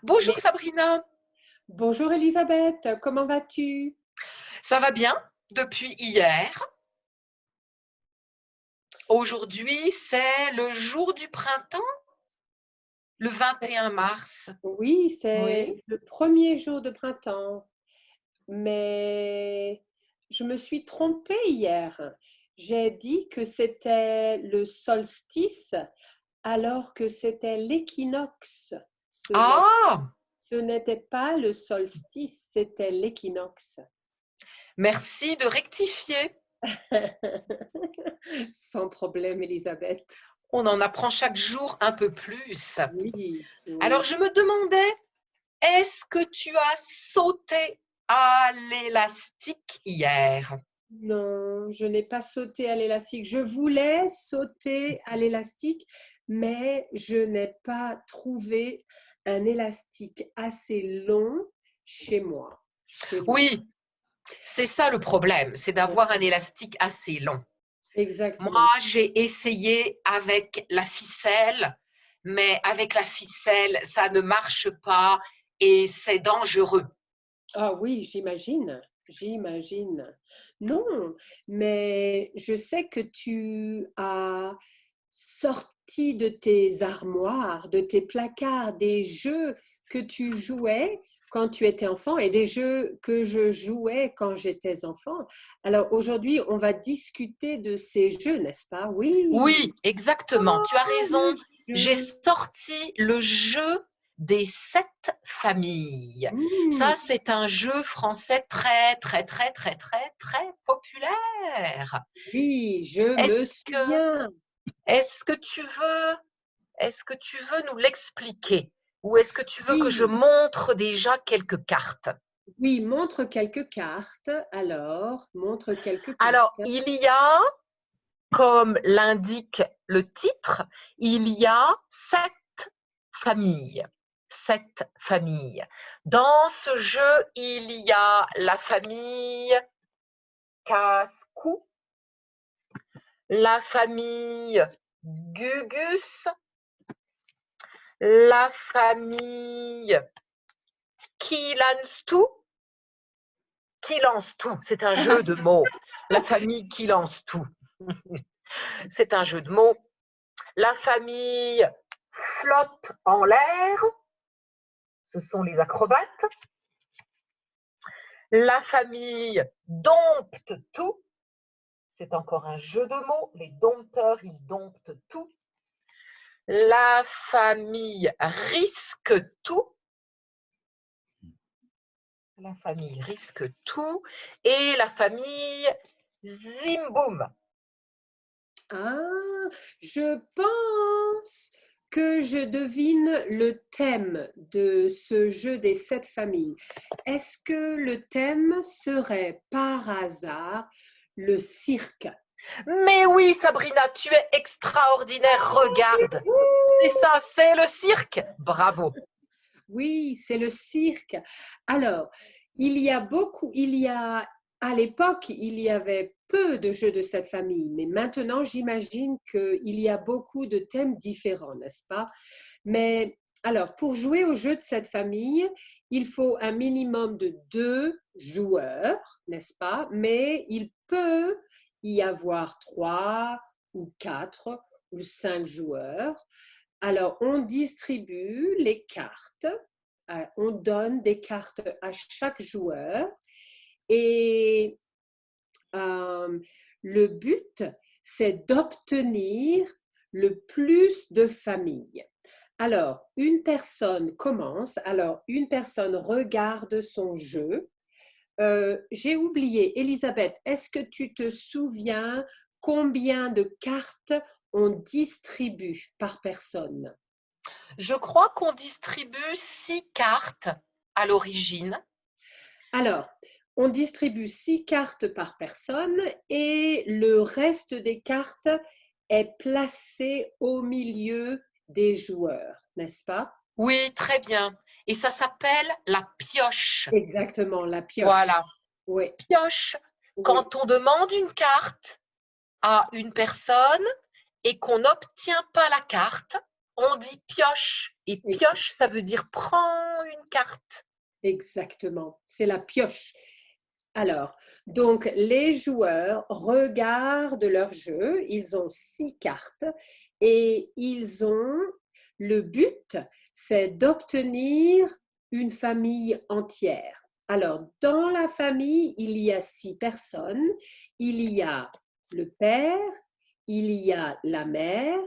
Bonjour Mais Sabrina, bonjour Elisabeth, comment vas-tu? ça va bien depuis hier. Aujourd'hui, c'est le jour du printemps, le 21 mars. Oui, c'est Oui. le premier jour de printemps, mais je me suis trompée hier. J'ai dit que c'était le solstice alors que c'était l'équinoxe. Ah, Ce n'était pas le solstice, c'était l'équinoxe. merci de rectifier. Sans problème, Elisabeth. On en apprend chaque jour un peu plus. Oui, Alors, oui. je me demandais, est-ce que tu as sauté à l'élastique hier? Non, je n'ai pas sauté à l'élastique. Je voulais sauter à l'élastique, mais je n'ai pas trouvé un élastique assez long chez moi. Chez moi. Oui, c'est ça le problème, c'est d'avoir un élastique assez long. Moi, Exactement. j'ai essayé avec la ficelle, mais avec la ficelle, ça ne marche pas et c'est dangereux. Ah oui, j'imagine. J'imagine. Non, mais je sais que tu as sorti de tes armoires, de tes placards, des jeux que tu jouais quand tu étais enfant et des jeux que je jouais quand j'étais enfant. Alors aujourd'hui, on va discuter de ces jeux, n'est-ce pas? Oui. Oui, exactement, tu as Oh, raison. le J'ai jeu. sorti le jeu des 7 familles. Ça, Hmm. c'est un jeu français très, très, très, très, très, très populaire. Oui, je me Est-ce que, souviens. est-ce que tu veux nous l'expliquer ou est-ce que tu veux que je Oui. montre déjà quelques cartes? Oui, montre quelques cartes. Alors, montre quelques Alors, cartes. il y a, comme l'indique le titre, il y a 7 familles. 7 familles. Dans ce jeu, il y a la famille Casse-Cou, la famille Gugus, la famille Qui lance tout. Qui lance tout, c'est un jeu de mots. La famille qui lance tout, c'est un jeu de mots. La famille flotte en l'air, ce sont les acrobates. La famille dompte tout, c'est encore un jeu de mots. Les dompteurs, ils domptent tout. La famille risque tout. La famille risque tout. Et la famille Zimboum. Ah, je pense que je devine le thème de ce jeu des 7 familles. Est-ce que le thème serait par hasard le cirque? Mais oui, Sabrina, tu es extraordinaire. Regarde, c'est ça, c'est le cirque. Bravo. Oui, c'est le cirque. Alors, à l'époque, il y avait peu de jeux de cette famille, mais maintenant, j'imagine qu'il y a beaucoup de thèmes différents, n'est-ce pas? Mais alors, pour jouer au jeu de cette famille, il faut un minimum de 2 joueurs, n'est-ce pas? Mais il peut y avoir 3 ou 4 ou 5 joueurs. Alors, on distribue les cartes, on donne des cartes à chaque joueur et euh, le but, c'est d'obtenir le plus de familles. Alors, une personne commence, alors une personne regarde son jeu. J'ai oublié, Elisabeth, est-ce que tu te souviens combien de cartes on distribue par personne? Je crois qu'on distribue 6 cartes à l'origine. Alors, on distribue 6 cartes par personne et le reste des cartes est placé au milieu des joueurs, n'est-ce pas? Oui, très bien. Et ça s'appelle la pioche. Exactement, la pioche. Voilà. Oui, Pioche, oui. quand on demande une carte à une personne et qu'on n'obtient pas la carte, on dit pioche. Et Ex- pioche, ça veut dire prendre une carte. Exactement, c'est la pioche. Alors, donc les joueurs regardent leur jeu, ils ont 6 cartes et le but, c'est d'obtenir une famille entière. Alors, dans la famille, il y a 6 personnes, il y a le père, il y a la mère,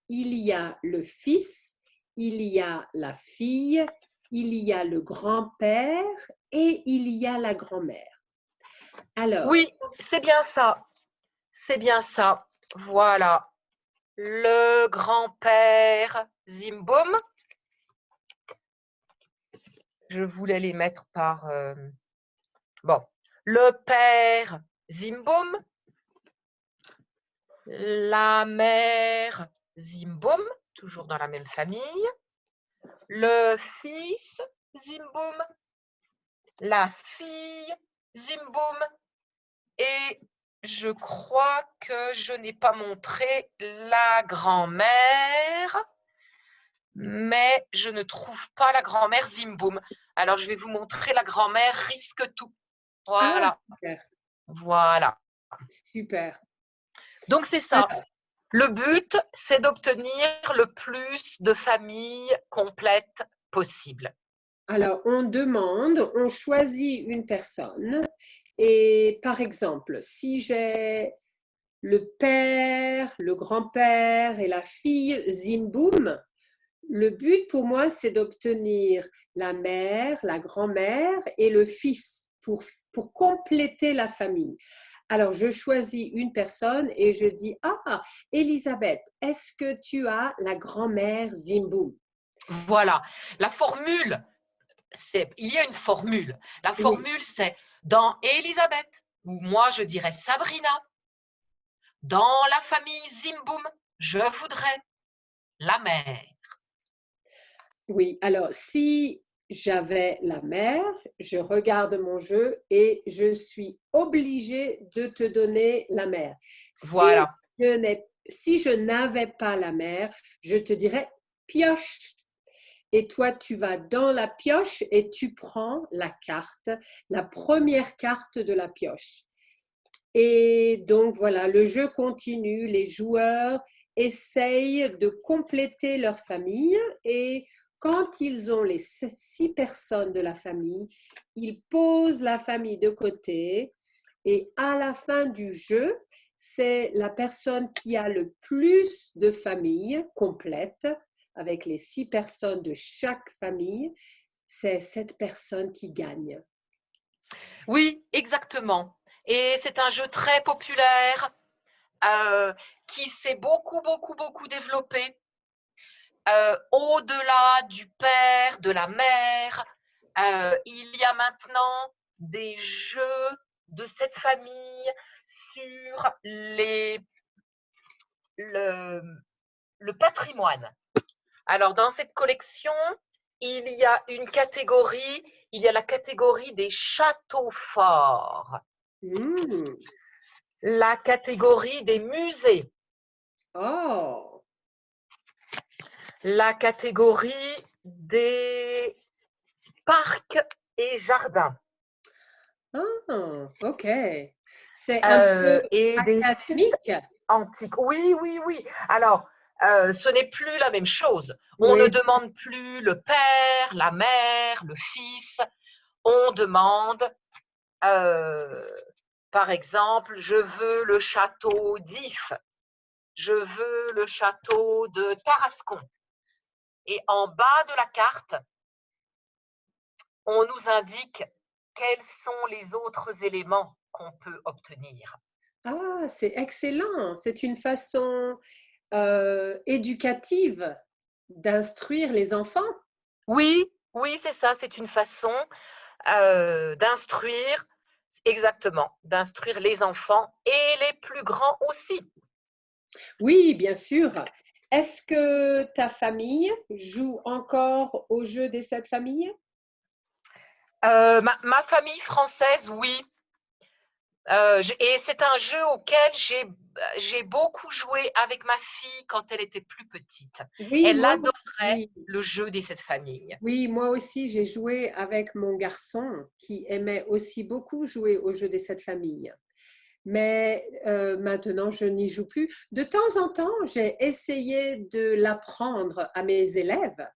il y a le fils, il y a la fille, il y a le grand-père et il y a la grand-mère. Alors, Oui, c'est bien ça. C'est bien ça. Voilà. Le grand-père Zimboum. Je voulais les mettre par... bon. Le père Zimboum. La mère Zimboum, toujours dans la même famille. Le fils Zimboum. La fille Zimboum. Et je crois que je n'ai pas montré la grand-mère, mais je ne trouve pas la grand-mère Zimboum. Alors, je vais vous montrer la grand-mère Risque tout. Voilà. super. Voilà. Super. Donc, c'est ça. Alors, Le but, c'est d'obtenir le plus de familles complètes possible. alors, on choisit une personne et par exemple, si j'ai le père, le grand-père et la fille Zimboum, le but pour moi, c'est d'obtenir la mère, la grand-mère et le fils pour compléter la famille. Alors, je choisis une personne et je dis, ah, Elisabeth, est-ce que tu as la grand-mère Zimboum? Voilà. La formule, il y a une formule. La Oui. formule, c'est dans Elisabeth, ou moi je dirais Sabrina, dans la famille Zimboum, je voudrais la mère. Oui, alors si j'avais la mère, je regarde mon jeu et je suis obligée de te donner la mère. Voilà. Si je n'avais pas la mère, je te dirais pioche. Et toi, tu vas dans la pioche et tu prends la carte, la première carte de la pioche. Et donc voilà, le jeu continue, les joueurs essayent de compléter leur famille et quand ils ont les 6 personnes de la famille, ils posent la famille de côté et à la fin du jeu, c'est la personne qui a le plus de familles complètes avec les 6 personnes de chaque famille, c'est cette personne qui gagne. Oui, exactement. Et c'est un jeu très populaire qui s'est beaucoup développé au-delà du père, de la mère. Il y a maintenant des jeux de cette famille sur le, le patrimoine. Alors, dans cette collection, il y a une catégorie, il y a la catégorie des châteaux forts, la catégorie des musées, Oh, la catégorie des parcs et jardins, ok. C'est un peu et des sites académique. antiques. Oui, oui, oui. Alors, ce n'est plus la même chose. On ne Oui. demande plus le père, la mère, le fils. On demande, par exemple, je veux le château d'If, je veux le château de Tarascon. Et en bas de la carte, on nous indique quels sont les autres éléments qu'on peut obtenir. Ah, c'est excellent. C'est une façon éducative d'instruire les enfants. Oui, oui, c'est ça, c'est une façon d'instruire, exactement, d'instruire les enfants et les plus grands aussi. Oui, bien sûr. Est-ce que ta famille joue encore au jeu des 7 familles? Ma famille française, oui. Et c'est un jeu auquel j'ai beaucoup joué avec ma fille quand elle était plus petite. Oui, Elle moi, adorait oui. le jeu des 7 familles. Oui, moi aussi, j'ai joué avec mon garçon qui aimait aussi beaucoup jouer au jeu des 7 familles. Mais maintenant, je n'y joue plus. De temps en temps, j'ai essayé de l'apprendre à mes élèves,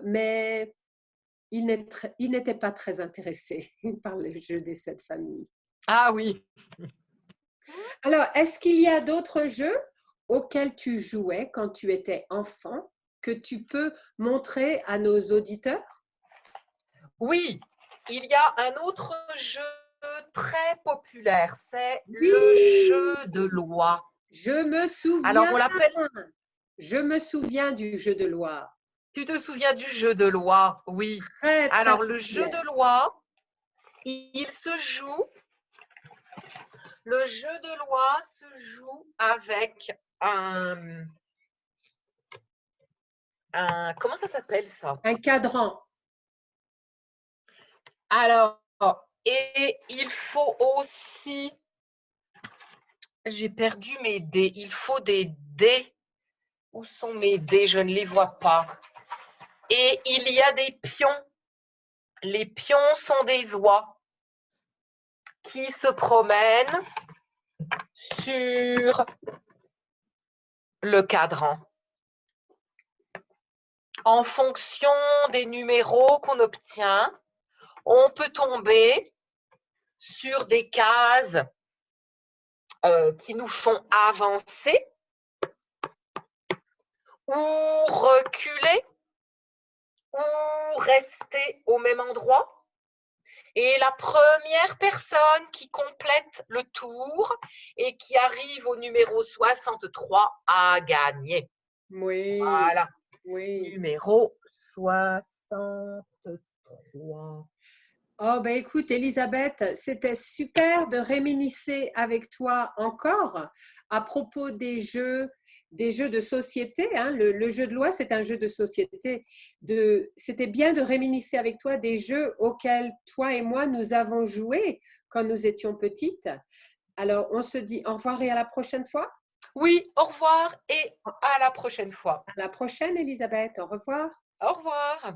mais ils n'étaient pas très intéressés par le jeu des 7 familles. Ah oui. Alors, est-ce qu'il y a d'autres jeux auxquels tu jouais quand tu étais enfant que tu peux montrer à nos auditeurs? Oui, il y a un autre jeu très populaire, c'est le Oui, jeu de loi. je me Alors, souviens, on l'appelle, je me souviens du jeu de loi. tu te souviens du jeu de loi? Oui. Très, très Alors, le jeu populaire. de loi, il se joue, le jeu de loi se joue avec comment ça s'appelle ça? Un cadran. Alors, et il faut aussi, j'ai perdu mes dés, il faut des dés. Où sont mes dés? Je ne les vois pas. Et il y a des pions. Les pions sont des oies qui se promènent sur le cadran. En fonction des numéros qu'on obtient, on peut tomber sur des cases qui nous font avancer ou reculer ou rester au même endroit. Et la première personne qui complète le tour et qui arrive au numéro 63 a gagné. Oui, Voilà, oui. numéro 63. Oh, ben écoute, Elisabeth, c'était super de réminiscer avec toi encore à propos des jeux de société. Hein. Le jeu de loi, c'est un jeu de société. C'était bien de réminiscer avec toi des jeux auxquels toi et moi, nous avons joué quand nous étions petites. Alors, on se dit au revoir et à la prochaine fois. Oui, au revoir et à la prochaine fois. À la prochaine, Elisabeth. Au revoir. Au revoir.